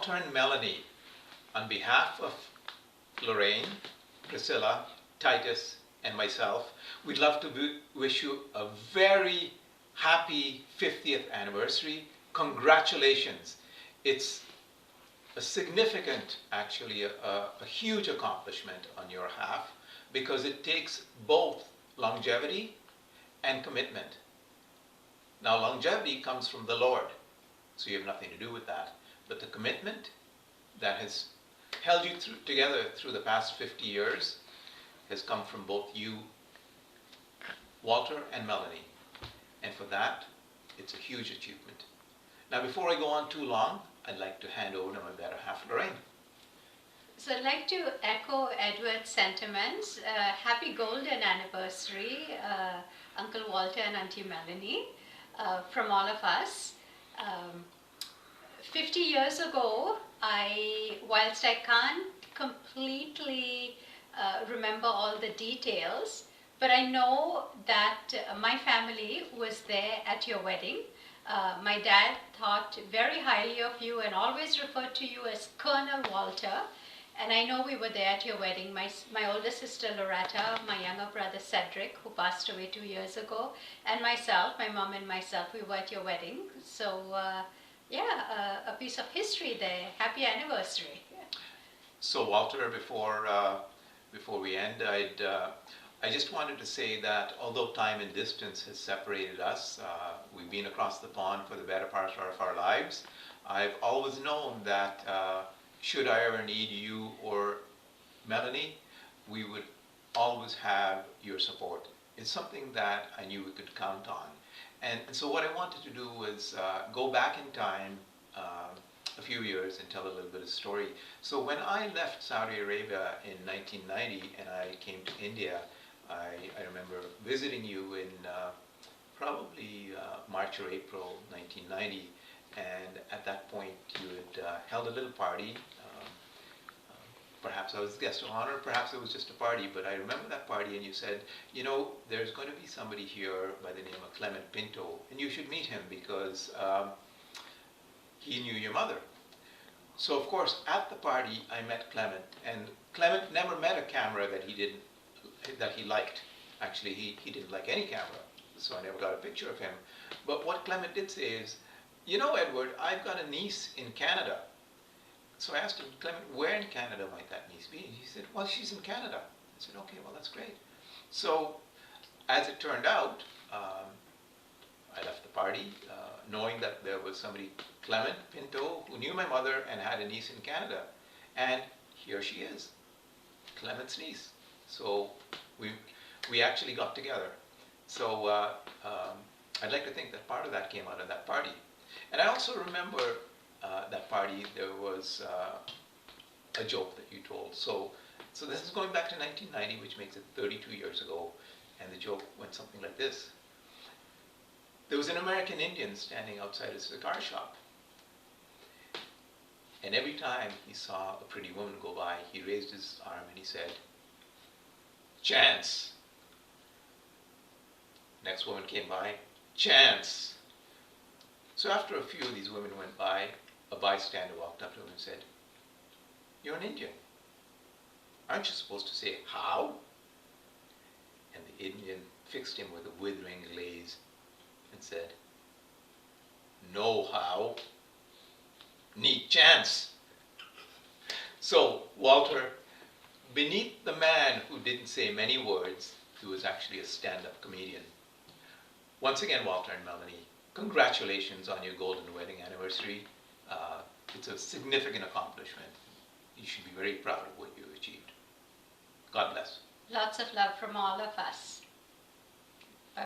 Walter and Melanie, on behalf of Lorraine, Priscilla, Titus, and myself, we'd love to wish you a very happy 50th anniversary. Congratulations. It's a significant, actually, a huge accomplishment on your half, because it takes both longevity and commitment. Now, longevity comes from the Lord, so you have nothing to do with that. But the commitment that has held you together through the past 50 years has come from both you, Walter, and Melanie. And for that, it's a huge achievement. Now, before I go on too long, I'd like to hand over to my better half, Lorraine. So I'd like to echo Edward's sentiments. Happy golden anniversary, Uncle Walter and Auntie Melanie, from all of us. 50 years ago, whilst I can't completely remember all the details, but I know that my family was there at your wedding. My dad thought very highly of you and always referred to you as Colonel Walter. And I know we were there at your wedding. My older sister Loretta, my younger brother Cedric, who passed away 2 years ago, and myself, my mom and myself, we were at your wedding. So yeah, a piece of history there. Happy anniversary. So Walter, before we end, I just wanted to say that although time and distance has separated us, we've been across the pond for the better part of our lives. I've always known that should I ever need you or Melanie, we would always have your support. It's something that I knew we could count on. And so what I wanted to do was go back in time a few years and tell a little bit of story. So when I left Saudi Arabia in 1990 and I came to India, I remember visiting you in probably March or April 1990, and at that point you had held a little party. Perhaps I was guest of honor, perhaps it was just a party, but I remember that party and you said, you know, there's going to be somebody here by the name of Clement Pinto, and you should meet him because he knew your mother. So of course, at the party, I met Clement, and Clement never met a camera that he liked. Actually, he didn't like any camera, so I never got a picture of him. But what Clement did say is, you know, Edward, I've got a niece in Canada. So I asked him, Clement, where in Canada might that niece be? And he said, well, she's in Canada. I said, okay, well, that's great. So as it turned out, I left the party knowing that there was somebody, Clement Pinto, who knew my mother and had a niece in Canada. And here she is, Clement's niece. So we actually got together. So I'd like to think that part of that came out of that party. And I also remember that party, there was a joke that you told. So this is going back to 1990, which makes it 32 years ago. And the joke went something like this. There was an American Indian standing outside a cigar shop. And every time he saw a pretty woman go by, he raised his arm and he said, chance. Next woman came by, chance. So after a few of these women went by, a bystander walked up to him and said, you're an Indian. Aren't you supposed to say, how? And the Indian fixed him with a withering gaze and said, no how, need chance. So, Walter, beneath the man who didn't say many words, he was actually a stand-up comedian. Once again, Walter and Melanie, congratulations on your golden wedding anniversary. It's a significant accomplishment. You should be very proud of what you achieved. God bless. Lots of love from all of us.